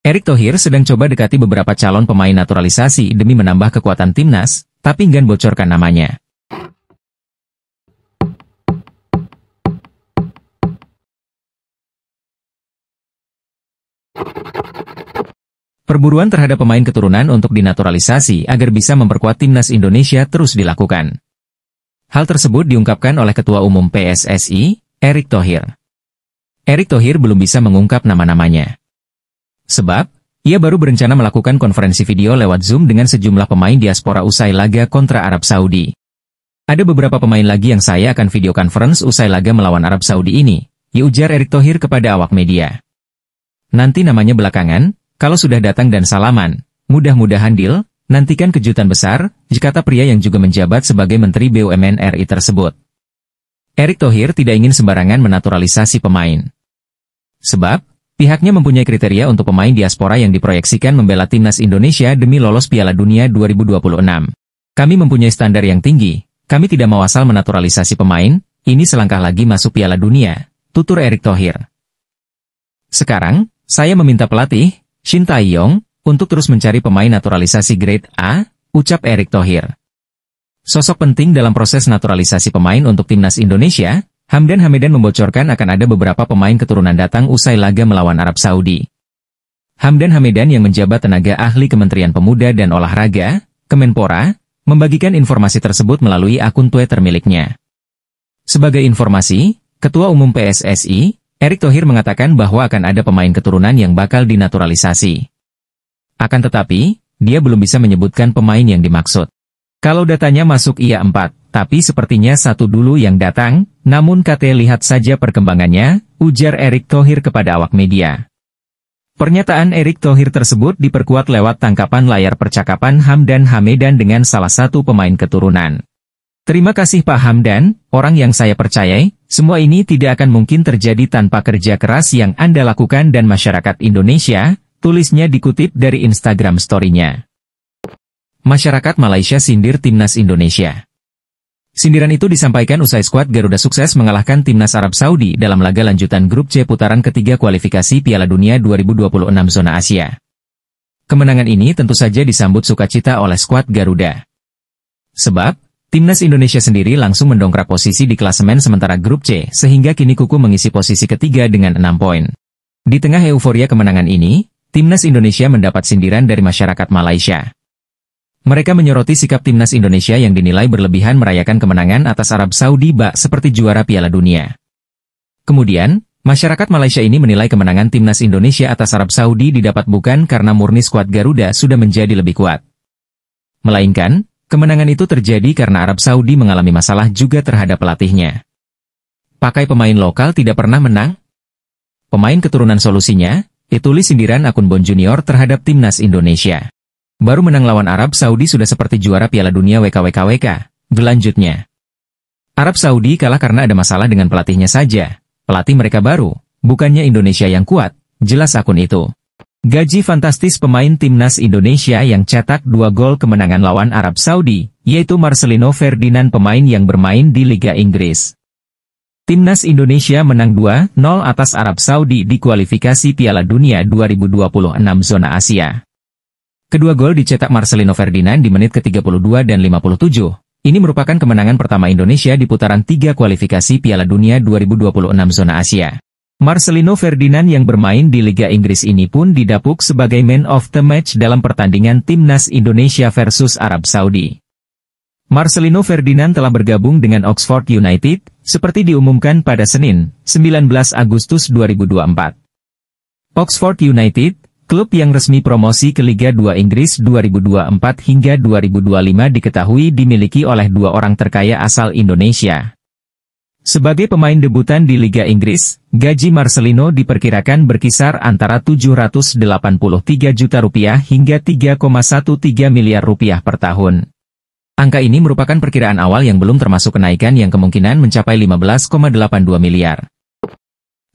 Erick Thohir sedang coba dekati beberapa calon pemain naturalisasi demi menambah kekuatan timnas, tapi enggan bocorkan namanya. Perburuan terhadap pemain keturunan untuk dinaturalisasi agar bisa memperkuat timnas Indonesia terus dilakukan. Hal tersebut diungkapkan oleh Ketua Umum PSSI, Erick Thohir. Erick Thohir belum bisa mengungkap nama-namanya. Sebab, ia baru berencana melakukan konferensi video lewat Zoom dengan sejumlah pemain diaspora usai laga kontra Arab Saudi. Ada beberapa pemain lagi yang saya akan video conference usai laga melawan Arab Saudi ini, ujar Erick Thohir kepada awak media. Nanti namanya belakangan, kalau sudah datang dan salaman, mudah-mudahan deal, nantikan kejutan besar, kata pria yang juga menjabat sebagai Menteri BUMN RI tersebut. Erick Thohir tidak ingin sembarangan menaturalisasi pemain. Sebab, pihaknya mempunyai kriteria untuk pemain diaspora yang diproyeksikan membela timnas Indonesia demi lolos Piala Dunia 2026. Kami mempunyai standar yang tinggi, kami tidak mau asal menaturalisasi pemain, ini selangkah lagi masuk Piala Dunia, tutur Erick Thohir. Sekarang, saya meminta pelatih, Shin Tae-yong, untuk terus mencari pemain naturalisasi grade A, ucap Erick Thohir. Sosok penting dalam proses naturalisasi pemain untuk timnas Indonesia, Hamdan Hamedan membocorkan akan ada beberapa pemain keturunan datang usai laga melawan Arab Saudi. Hamdan Hamedan yang menjabat tenaga ahli Kementerian Pemuda dan Olahraga, Kemenpora, membagikan informasi tersebut melalui akun Twitter miliknya. Sebagai informasi, Ketua Umum PSSI, Erick Thohir mengatakan bahwa akan ada pemain keturunan yang bakal dinaturalisasi. Akan tetapi, dia belum bisa menyebutkan pemain yang dimaksud. Kalau datanya masuk iya 4, tapi sepertinya 1 dulu yang datang, namun lihat saja perkembangannya, ujar Erick Thohir kepada awak media. Pernyataan Erick Thohir tersebut diperkuat lewat tangkapan layar percakapan Hamdan Hamedan dengan salah satu pemain keturunan. Terima kasih Pak Hamdan, orang yang saya percayai, semua ini tidak akan mungkin terjadi tanpa kerja keras yang Anda lakukan dan masyarakat Indonesia, tulisnya dikutip dari Instagram story-nya. Masyarakat Malaysia sindir timnas Indonesia. Sindiran itu disampaikan usai skuad Garuda sukses mengalahkan timnas Arab Saudi dalam laga lanjutan grup C putaran ketiga kualifikasi Piala Dunia 2026 zona Asia. Kemenangan ini tentu saja disambut sukacita oleh skuad Garuda. Sebab, timnas Indonesia sendiri langsung mendongkrak posisi di klasemen sementara grup C sehingga kini kuku mengisi posisi ketiga dengan 6 poin. Di tengah euforia kemenangan ini, timnas Indonesia mendapat sindiran dari masyarakat Malaysia. Mereka menyoroti sikap timnas Indonesia yang dinilai berlebihan merayakan kemenangan atas Arab Saudi bak seperti juara Piala Dunia. Kemudian, masyarakat Malaysia ini menilai kemenangan timnas Indonesia atas Arab Saudi didapat bukan karena murni skuad Garuda sudah menjadi lebih kuat. Melainkan, kemenangan itu terjadi karena Arab Saudi mengalami masalah juga terhadap pelatihnya. Pakai pemain lokal tidak pernah menang? Pemain keturunan solusinya, ditulis sindiran akun Bon Junior terhadap timnas Indonesia. Baru menang lawan Arab Saudi sudah seperti juara Piala Dunia WKWKWK, berlanjutnya. Arab Saudi kalah karena ada masalah dengan pelatihnya saja. Pelatih mereka baru, bukannya Indonesia yang kuat, jelas akun itu. Gaji fantastis pemain timnas Indonesia yang cetak 2 gol kemenangan lawan Arab Saudi, yaitu Marcelino Ferdinand pemain yang bermain di Liga Inggris. Timnas Indonesia menang 2-0 atas Arab Saudi di kualifikasi Piala Dunia 2026 zona Asia. Kedua gol dicetak Marcelino Ferdinand di menit ke-32 dan 57. Ini merupakan kemenangan pertama Indonesia di putaran 3 kualifikasi Piala Dunia 2026 zona Asia. Marcelino Ferdinand yang bermain di Liga Inggris ini pun didapuk sebagai man of the match dalam pertandingan timnas Indonesia versus Arab Saudi. Marcelino Ferdinand telah bergabung dengan Oxford United, seperti diumumkan pada Senin, 19 Agustus 2024. Oxford United, klub yang resmi promosi ke Liga 2 Inggris 2024 hingga 2025 diketahui dimiliki oleh 2 orang terkaya asal Indonesia. Sebagai pemain debutan di Liga Inggris, gaji Marcelino diperkirakan berkisar antara Rp783 juta hingga Rp3,13 miliar per tahun. Angka ini merupakan perkiraan awal yang belum termasuk kenaikan yang kemungkinan mencapai 15,82 miliar.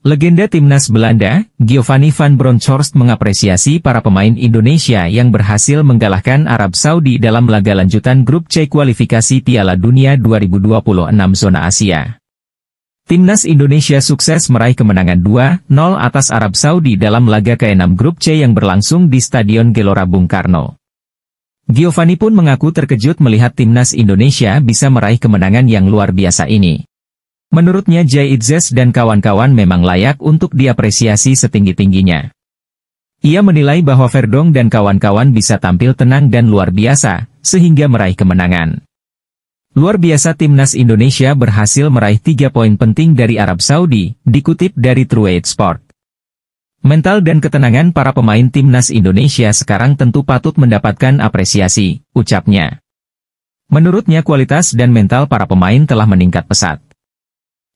Legenda timnas Belanda, Giovanni van Bronckhorst mengapresiasi para pemain Indonesia yang berhasil mengalahkan Arab Saudi dalam laga lanjutan grup C kualifikasi Piala Dunia 2026 zona Asia. Timnas Indonesia sukses meraih kemenangan 2-0 atas Arab Saudi dalam laga ke-6 Grup C yang berlangsung di Stadion Gelora Bung Karno. Giovanni pun mengaku terkejut melihat Timnas Indonesia bisa meraih kemenangan yang luar biasa ini. Menurutnya Jay Itzes dan kawan-kawan memang layak untuk diapresiasi setinggi-tingginya. Ia menilai bahwa Verdong dan kawan-kawan bisa tampil tenang dan luar biasa, sehingga meraih kemenangan. Luar biasa Timnas Indonesia berhasil meraih 3 poin penting dari Arab Saudi, dikutip dari True Sport. Mental dan ketenangan para pemain Timnas Indonesia sekarang tentu patut mendapatkan apresiasi, ucapnya. Menurutnya kualitas dan mental para pemain telah meningkat pesat.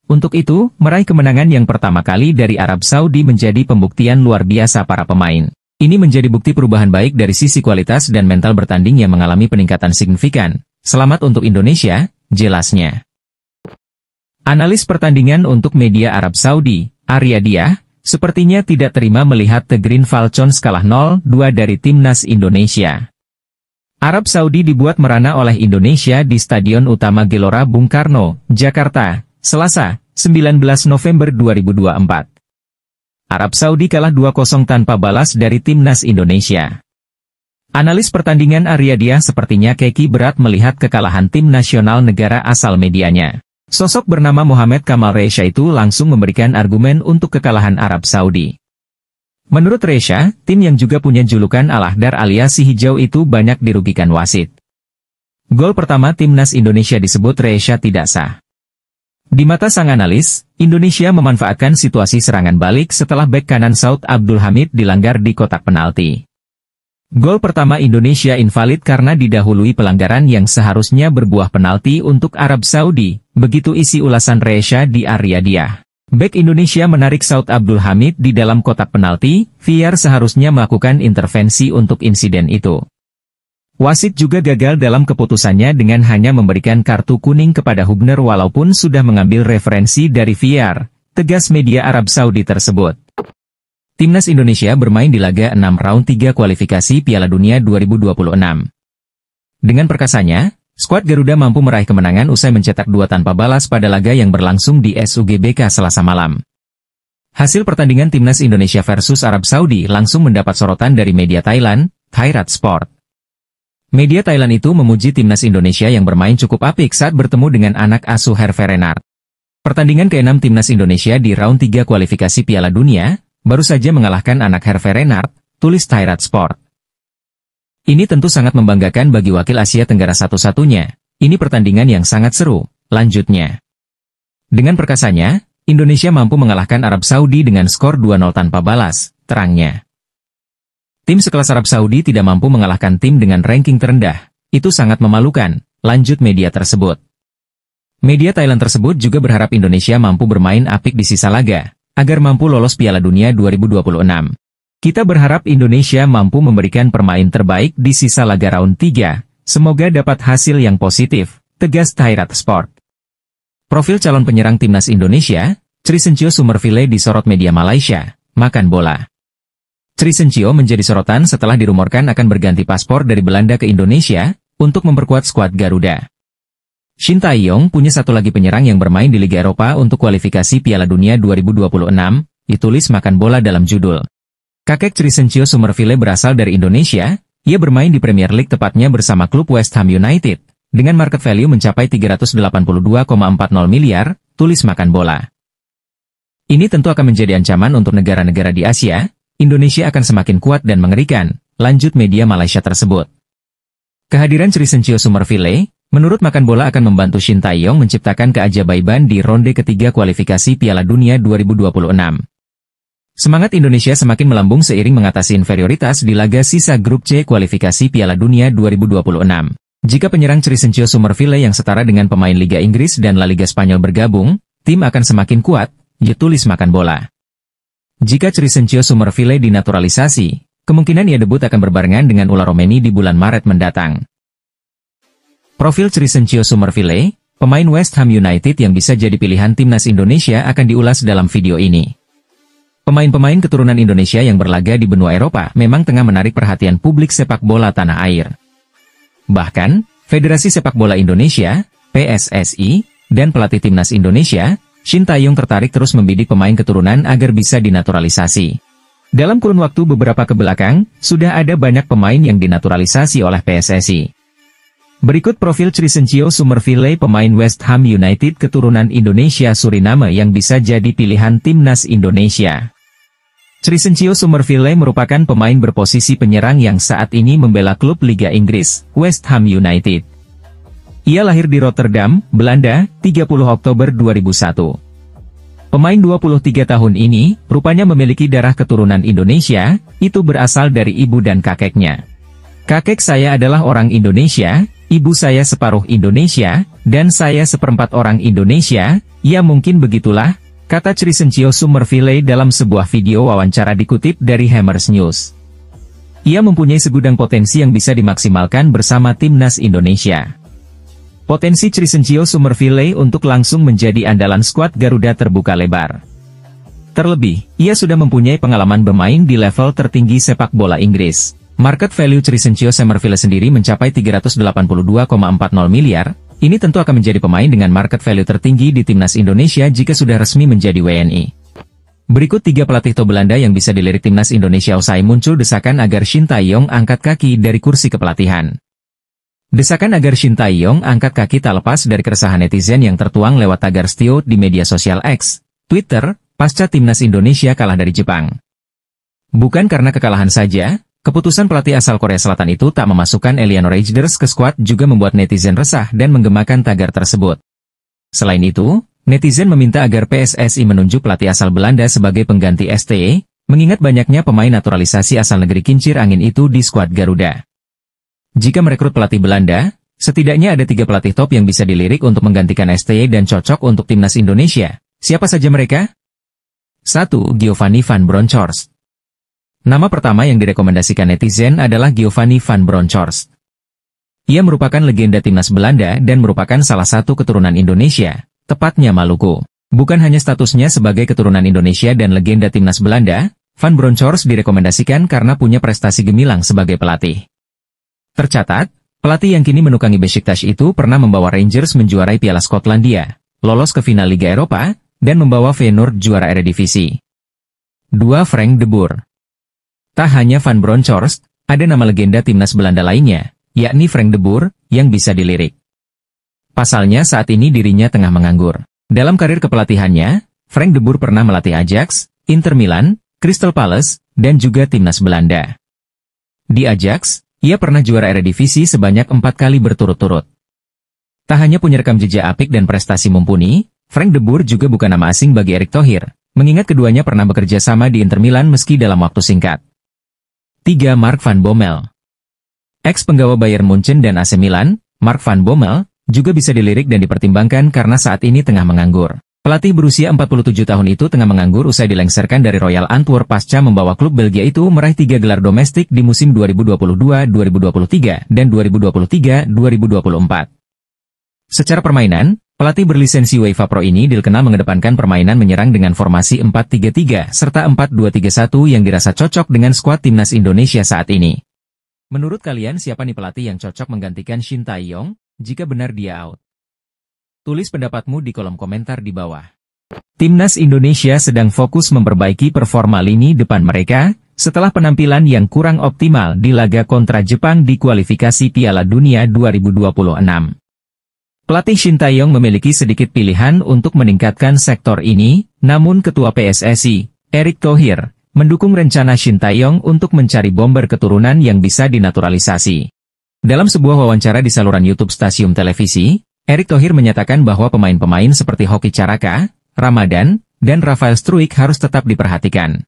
Untuk itu, meraih kemenangan yang pertama kali dari Arab Saudi menjadi pembuktian luar biasa para pemain. Ini menjadi bukti perubahan baik dari sisi kualitas dan mental bertanding yang mengalami peningkatan signifikan. Selamat untuk Indonesia, jelasnya. Analis pertandingan untuk media Arab Saudi, Arya Diah, sepertinya tidak terima melihat The Green Falcons kalah 0-2 dari Timnas Indonesia. Arab Saudi dibuat merana oleh Indonesia di Stadion Utama Gelora Bung Karno, Jakarta, Selasa, 19 November 2024. Arab Saudi kalah 2-0 tanpa balas dari Timnas Indonesia. Analis pertandingan Arya Diah sepertinya keki berat melihat kekalahan tim nasional negara asal medianya. Sosok bernama Mohamed Kamal Resha itu langsung memberikan argumen untuk kekalahan Arab Saudi. Menurut Resha, tim yang juga punya julukan Al-Ahdar alias si hijau itu banyak dirugikan wasit. Gol pertama Timnas Indonesia disebut Resha tidak sah. Di mata sang analis, Indonesia memanfaatkan situasi serangan balik setelah bek kanan Saud Abdul Hamid dilanggar di kotak penalti. Gol pertama Indonesia invalid karena didahului pelanggaran yang seharusnya berbuah penalti untuk Arab Saudi, begitu isi ulasan Resha di Arya Diah. Bek Indonesia menarik Saud Abdul Hamid di dalam kotak penalti, VAR seharusnya melakukan intervensi untuk insiden itu. Wasit juga gagal dalam keputusannya dengan hanya memberikan kartu kuning kepada Hubner walaupun sudah mengambil referensi dari VAR, tegas media Arab Saudi tersebut. Timnas Indonesia bermain di laga 6 round 3 kualifikasi Piala Dunia 2026. Dengan perkasanya, skuad Garuda mampu meraih kemenangan usai mencetak 2 tanpa balas pada laga yang berlangsung di SUGBK Selasa malam. Hasil pertandingan Timnas Indonesia versus Arab Saudi langsung mendapat sorotan dari media Thailand, Thairat Sport. Media Thailand itu memuji Timnas Indonesia yang bermain cukup apik saat bertemu dengan anak asuh Herve Renard. Pertandingan ke-6 Timnas Indonesia di round 3 kualifikasi Piala Dunia baru saja mengalahkan anak Herve Renard, tulis Thairat Sport. Ini tentu sangat membanggakan bagi wakil Asia Tenggara satu-satunya. Ini pertandingan yang sangat seru, lanjutnya. Dengan perkasanya, Indonesia mampu mengalahkan Arab Saudi dengan skor 2-0 tanpa balas, terangnya. Tim sekelas Arab Saudi tidak mampu mengalahkan tim dengan ranking terendah. Itu sangat memalukan, lanjut media tersebut. Media Thailand tersebut juga berharap Indonesia mampu bermain apik di sisa laga, agar mampu lolos Piala Dunia 2026. Kita berharap Indonesia mampu memberikan permain terbaik di sisa laga round 3, semoga dapat hasil yang positif, tegas Thairat Sport. Profil calon penyerang Timnas Indonesia, Trisencio Sumerville disorot media Malaysia, makan bola. Trisencio menjadi sorotan setelah dirumorkan akan berganti paspor dari Belanda ke Indonesia, untuk memperkuat skuad Garuda. Shin Tae-yong punya satu lagi penyerang yang bermain di Liga Eropa untuk kualifikasi Piala Dunia 2026, ditulis makan bola dalam judul. Kakek Trisencio Sumerville berasal dari Indonesia, ia bermain di Premier League tepatnya bersama klub West Ham United, dengan market value mencapai 382,40 miliar, tulis makan bola. Ini tentu akan menjadi ancaman untuk negara-negara di Asia, Indonesia akan semakin kuat dan mengerikan, lanjut media Malaysia tersebut. Kehadiran Trisencio Sumerville, menurut makan bola akan membantu Shin Tae-yong menciptakan keajaiban di ronde ketiga kualifikasi Piala Dunia 2026. Semangat Indonesia semakin melambung seiring mengatasi inferioritas di laga sisa grup C kualifikasi Piala Dunia 2026. Jika penyerang Trisencio Sumerville yang setara dengan pemain Liga Inggris dan La Liga Spanyol bergabung, tim akan semakin kuat, tulis makan bola. Jika Trisencio Sumerville dinaturalisasi, kemungkinan ia debut akan berbarengan dengan Ula Romeni di bulan Maret mendatang. Profil Trisencio Sumerville, pemain West Ham United yang bisa jadi pilihan Timnas Indonesia akan diulas dalam video ini. Pemain-pemain keturunan Indonesia yang berlaga di benua Eropa memang tengah menarik perhatian publik sepak bola tanah air. Bahkan, Federasi Sepak Bola Indonesia, PSSI, dan pelatih Timnas Indonesia, Shin Tae-yong tertarik terus membidik pemain keturunan agar bisa dinaturalisasi. Dalam kurun waktu beberapa kebelakang, sudah ada banyak pemain yang dinaturalisasi oleh PSSI. Berikut profil Crescencio Summerville, pemain West Ham United keturunan Indonesia Suriname yang bisa jadi pilihan timnas Indonesia. Crescencio Summerville merupakan pemain berposisi penyerang yang saat ini membela klub Liga Inggris, West Ham United. Ia lahir di Rotterdam, Belanda, 30 Oktober 2001. Pemain 23 tahun ini, rupanya memiliki darah keturunan Indonesia, itu berasal dari ibu dan kakeknya. Kakek saya adalah orang Indonesia, ibu saya separuh Indonesia, dan saya seperempat orang Indonesia, ya mungkin begitulah, kata Crescencio Summerville dalam sebuah video wawancara dikutip dari Hammers News. Ia mempunyai segudang potensi yang bisa dimaksimalkan bersama timnas Indonesia. Potensi Crescencio Summerville untuk langsung menjadi andalan skuad Garuda terbuka lebar. Terlebih, ia sudah mempunyai pengalaman bermain di level tertinggi sepak bola Inggris. Market value Crescencio Summerville sendiri mencapai 382,40 miliar. Ini tentu akan menjadi pemain dengan market value tertinggi di timnas Indonesia jika sudah resmi menjadi WNI. Berikut 3 pelatih top Belanda yang bisa dilirik timnas Indonesia usai muncul desakan agar Shin Tae-yong angkat kaki dari kursi kepelatihan. Desakan agar Shin Tae-yong angkat kaki tak lepas dari keresahan netizen yang tertuang lewat tagar Stewart di media sosial X, Twitter, pasca timnas Indonesia kalah dari Jepang. Bukan karena kekalahan saja, keputusan pelatih asal Korea Selatan itu tak memasukkan Eleanor Reijers ke skuad juga membuat netizen resah dan menggemakan tagar tersebut. Selain itu, netizen meminta agar PSSI menunjuk pelatih asal Belanda sebagai pengganti STE, mengingat banyaknya pemain naturalisasi asal negeri kincir angin itu di skuad Garuda. Jika merekrut pelatih Belanda, setidaknya ada 3 pelatih top yang bisa dilirik untuk menggantikan STE dan cocok untuk timnas Indonesia. Siapa saja mereka? 1. Giovanni van Bronckhorst. Nama pertama yang direkomendasikan netizen adalah Giovanni van Bronckhorst. Ia merupakan legenda timnas Belanda dan merupakan salah satu keturunan Indonesia, tepatnya Maluku. Bukan hanya statusnya sebagai keturunan Indonesia dan legenda timnas Belanda, Van Bronckhorst direkomendasikan karena punya prestasi gemilang sebagai pelatih. Tercatat, pelatih yang kini menukangi Besiktas itu pernah membawa Rangers menjuarai Piala Skotlandia, lolos ke final Liga Eropa, dan membawa Feyenoord juara Eredivisie. 2. Frank de Boer. Tak hanya Van Bronckhorst, ada nama legenda timnas Belanda lainnya, yakni Frank de Boer, yang bisa dilirik. Pasalnya saat ini dirinya tengah menganggur. Dalam karir kepelatihannya, Frank de Boer pernah melatih Ajax, Inter Milan, Crystal Palace, dan juga timnas Belanda. Di Ajax, ia pernah juara Eredivisie sebanyak 4 kali berturut-turut. Tak hanya punya rekam jejak apik dan prestasi mumpuni, Frank de Boer juga bukan nama asing bagi Erick Thohir, mengingat keduanya pernah bekerja sama di Inter Milan meski dalam waktu singkat. 3. Mark van Bommel. Ex-penggawa Bayern Munchen dan AC Milan, Mark van Bommel, juga bisa dilirik dan dipertimbangkan karena saat ini tengah menganggur. Pelatih berusia 47 tahun itu tengah menganggur usai dilengsarkan dari Royal Antwerp pasca membawa klub Belgia itu meraih 3 gelar domestik di musim 2022-2023 dan 2023-2024. Secara permainan, pelatih berlisensi UEFA Pro ini dikenal mengedepankan permainan menyerang dengan formasi 4-3-3 serta 4-2-3-1 yang dirasa cocok dengan skuad timnas Indonesia saat ini. Menurut kalian siapa nih pelatih yang cocok menggantikan Shin Tae-yong, jika benar dia out? Tulis pendapatmu di kolom komentar di bawah. Timnas Indonesia sedang fokus memperbaiki performa lini depan mereka, setelah penampilan yang kurang optimal di laga kontra Jepang di kualifikasi Piala Dunia 2026. Pelatih Shin Tae-yong memiliki sedikit pilihan untuk meningkatkan sektor ini, namun Ketua PSSI, Erick Thohir, mendukung rencana Shin Tae-yong untuk mencari bomber keturunan yang bisa dinaturalisasi. Dalam sebuah wawancara di saluran YouTube stasiun televisi, Erick Thohir menyatakan bahwa pemain-pemain seperti Hoki Caraka, Ramadan, dan Rafael Struijk harus tetap diperhatikan.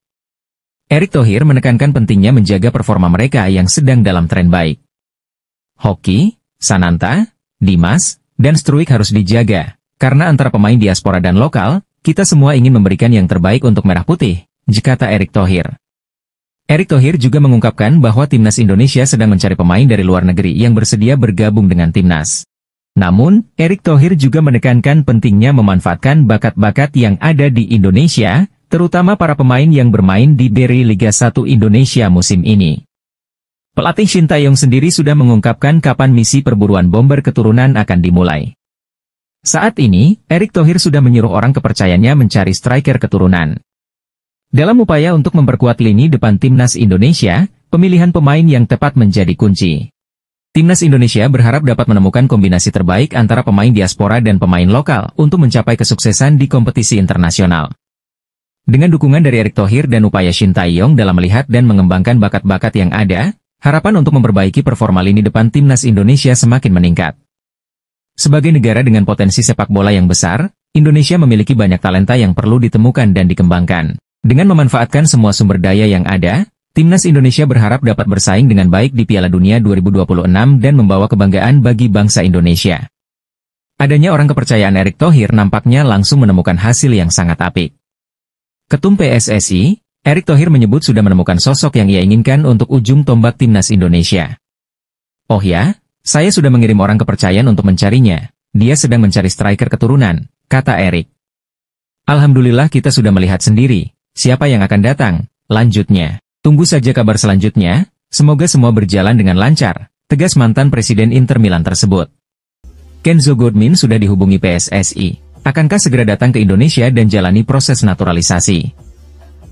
Erick Thohir menekankan pentingnya menjaga performa mereka yang sedang dalam tren baik. Hoki, Sananta, Dimas, dan Struijk harus dijaga, karena antara pemain diaspora dan lokal, kita semua ingin memberikan yang terbaik untuk Merah Putih, kata Erick Thohir. Erick Thohir juga mengungkapkan bahwa timnas Indonesia sedang mencari pemain dari luar negeri yang bersedia bergabung dengan timnas. Namun, Erick Thohir juga menekankan pentingnya memanfaatkan bakat-bakat yang ada di Indonesia, terutama para pemain yang bermain di Beri Liga 1 Indonesia musim ini. Pelatih Shin Tae-yong sendiri sudah mengungkapkan kapan misi perburuan bomber keturunan akan dimulai. Saat ini, Erick Thohir sudah menyuruh orang kepercayaannya mencari striker keturunan. Dalam upaya untuk memperkuat lini depan timnas Indonesia, pemilihan pemain yang tepat menjadi kunci. Timnas Indonesia berharap dapat menemukan kombinasi terbaik antara pemain diaspora dan pemain lokal untuk mencapai kesuksesan di kompetisi internasional. Dengan dukungan dari Erick Thohir dan upaya Shin Tae-yong dalam melihat dan mengembangkan bakat-bakat yang ada, harapan untuk memperbaiki performa lini depan timnas Indonesia semakin meningkat. Sebagai negara dengan potensi sepak bola yang besar, Indonesia memiliki banyak talenta yang perlu ditemukan dan dikembangkan. Dengan memanfaatkan semua sumber daya yang ada, timnas Indonesia berharap dapat bersaing dengan baik di Piala Dunia 2026 dan membawa kebanggaan bagi bangsa Indonesia. Adanya orang kepercayaan Erick Thohir nampaknya langsung menemukan hasil yang sangat apik. Ketum PSSI, Erick Thohir menyebut sudah menemukan sosok yang ia inginkan untuk ujung tombak timnas Indonesia. "Oh ya, saya sudah mengirim orang kepercayaan untuk mencarinya. Dia sedang mencari striker keturunan," kata Erick. "Alhamdulillah kita sudah melihat sendiri siapa yang akan datang," lanjutnya. "Tunggu saja kabar selanjutnya, semoga semua berjalan dengan lancar," tegas mantan Presiden Inter Milan tersebut. Kenzo Goodmin sudah dihubungi PSSI. Akankah segera datang ke Indonesia dan jalani proses naturalisasi?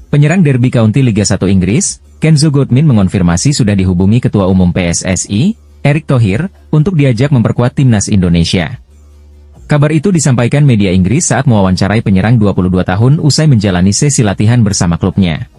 Penyerang Derby County Liga 1 Inggris, Kenzo Goodmin mengonfirmasi sudah dihubungi Ketua Umum PSSI, Erick Thohir, untuk diajak memperkuat timnas Indonesia. Kabar itu disampaikan media Inggris saat mewawancarai penyerang 22 tahun usai menjalani sesi latihan bersama klubnya.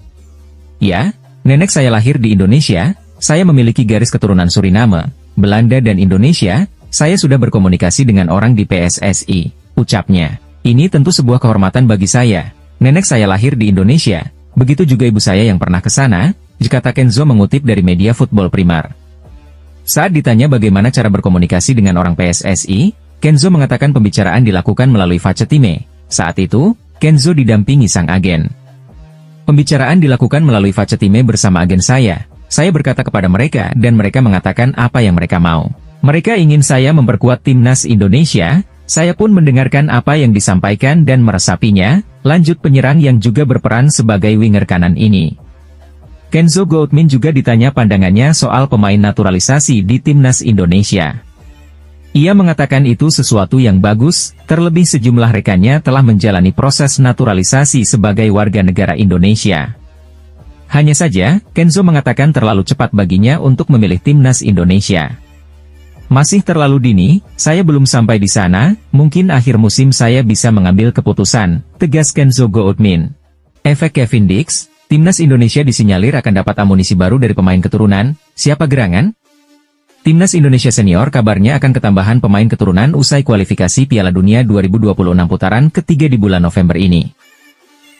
"Ya, nenek saya lahir di Indonesia, saya memiliki garis keturunan Suriname, Belanda dan Indonesia, saya sudah berkomunikasi dengan orang di PSSI," ucapnya. "Ini tentu sebuah kehormatan bagi saya. Nenek saya lahir di Indonesia, begitu juga ibu saya yang pernah ke sana," kata Kenzo mengutip dari media Football Primar. Saat ditanya bagaimana cara berkomunikasi dengan orang PSSI, Kenzo mengatakan pembicaraan dilakukan melalui Facetime. Saat itu, Kenzo didampingi sang agen. "Pembicaraan dilakukan melalui Facetime bersama agen saya. Saya berkata kepada mereka dan mereka mengatakan apa yang mereka mau. Mereka ingin saya memperkuat timnas Indonesia, saya pun mendengarkan apa yang disampaikan dan meresapinya," lanjut penyerang yang juga berperan sebagai winger kanan ini. Kenzo Goodmin juga ditanya pandangannya soal pemain naturalisasi di timnas Indonesia. Ia mengatakan itu sesuatu yang bagus, terlebih sejumlah rekannya telah menjalani proses naturalisasi sebagai warga negara Indonesia. Hanya saja, Kenzo mengatakan terlalu cepat baginya untuk memilih timnas Indonesia. "Masih terlalu dini, saya belum sampai di sana, mungkin akhir musim saya bisa mengambil keputusan," tegas Kenzo Goodmin. Efek Kevin Dix, timnas Indonesia disinyalir akan dapat amunisi baru dari pemain keturunan, siapa gerangan? Timnas Indonesia Senior kabarnya akan ketambahan pemain keturunan usai kualifikasi Piala Dunia 2026 putaran ketiga di bulan November ini.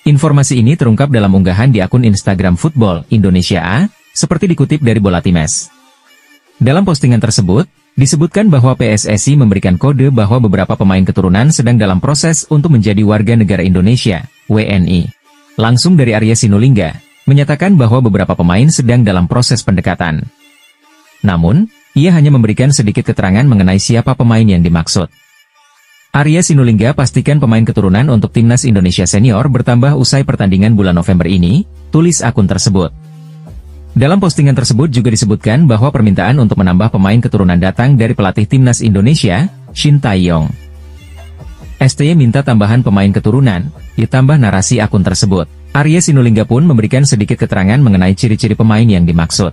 Informasi ini terungkap dalam unggahan di akun Instagram Football Indonesia A, seperti dikutip dari Bola Times. Dalam postingan tersebut, disebutkan bahwa PSSI memberikan kode bahwa beberapa pemain keturunan sedang dalam proses untuk menjadi warga negara Indonesia, WNI. Langsung dari Arya Sinulinga, menyatakan bahwa beberapa pemain sedang dalam proses pendekatan. Namun, ia hanya memberikan sedikit keterangan mengenai siapa pemain yang dimaksud. Arya Sinulinga pastikan pemain keturunan untuk timnas Indonesia Senior bertambah usai pertandingan bulan November ini, tulis akun tersebut. Dalam postingan tersebut juga disebutkan bahwa permintaan untuk menambah pemain keturunan datang dari pelatih timnas Indonesia, Shin Tae-yong. STY minta tambahan pemain keturunan, ditambah narasi akun tersebut. Arya Sinulinga pun memberikan sedikit keterangan mengenai ciri-ciri pemain yang dimaksud.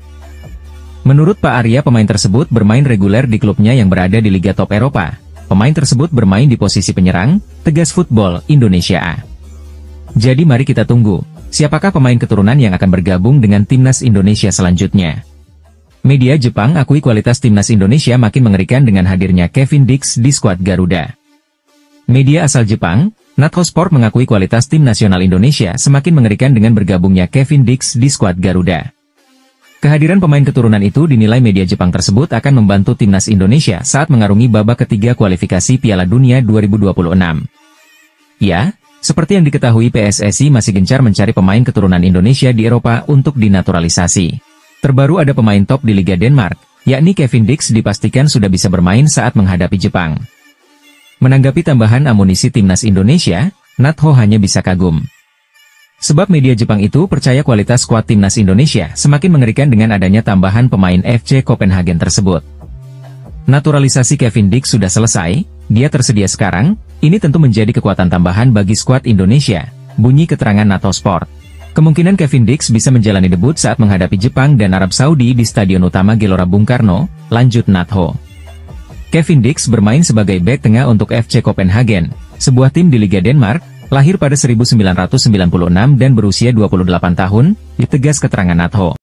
Menurut Pak Arya, pemain tersebut bermain reguler di klubnya yang berada di Liga Top Eropa. Pemain tersebut bermain di posisi penyerang, tegas Football Indonesia A. Jadi mari kita tunggu, siapakah pemain keturunan yang akan bergabung dengan timnas Indonesia selanjutnya. Media Jepang akui kualitas timnas Indonesia makin mengerikan dengan hadirnya Kevin Dix di skuad Garuda. Media asal Jepang, Natho Sport mengakui kualitas tim nasional Indonesia semakin mengerikan dengan bergabungnya Kevin Dix di skuad Garuda. Kehadiran pemain keturunan itu dinilai media Jepang tersebut akan membantu timnas Indonesia saat mengarungi babak ketiga kualifikasi Piala Dunia 2026. Ya, seperti yang diketahui PSSI masih gencar mencari pemain keturunan Indonesia di Eropa untuk dinaturalisasi. Terbaru ada pemain top di Liga Denmark, yakni Kevin Dix dipastikan sudah bisa bermain saat menghadapi Jepang. Menanggapi tambahan amunisi timnas Indonesia, Natho hanya bisa kagum. Sebab media Jepang itu percaya kualitas skuad timnas Indonesia semakin mengerikan dengan adanya tambahan pemain FC Copenhagen tersebut. Naturalisasi Kevin Dix sudah selesai, Dia tersedia sekarang, ini tentu menjadi kekuatan tambahan bagi skuad Indonesia, bunyi keterangan NATO Sport. Kemungkinan Kevin Dix bisa menjalani debut saat menghadapi Jepang dan Arab Saudi di Stadion Utama Gelora Bung Karno, lanjut NATO. Kevin Dix bermain sebagai bek tengah untuk FC Copenhagen, sebuah tim di Liga Denmark, lahir pada 1996 dan berusia 28 tahun, ditegas keterangan NATO.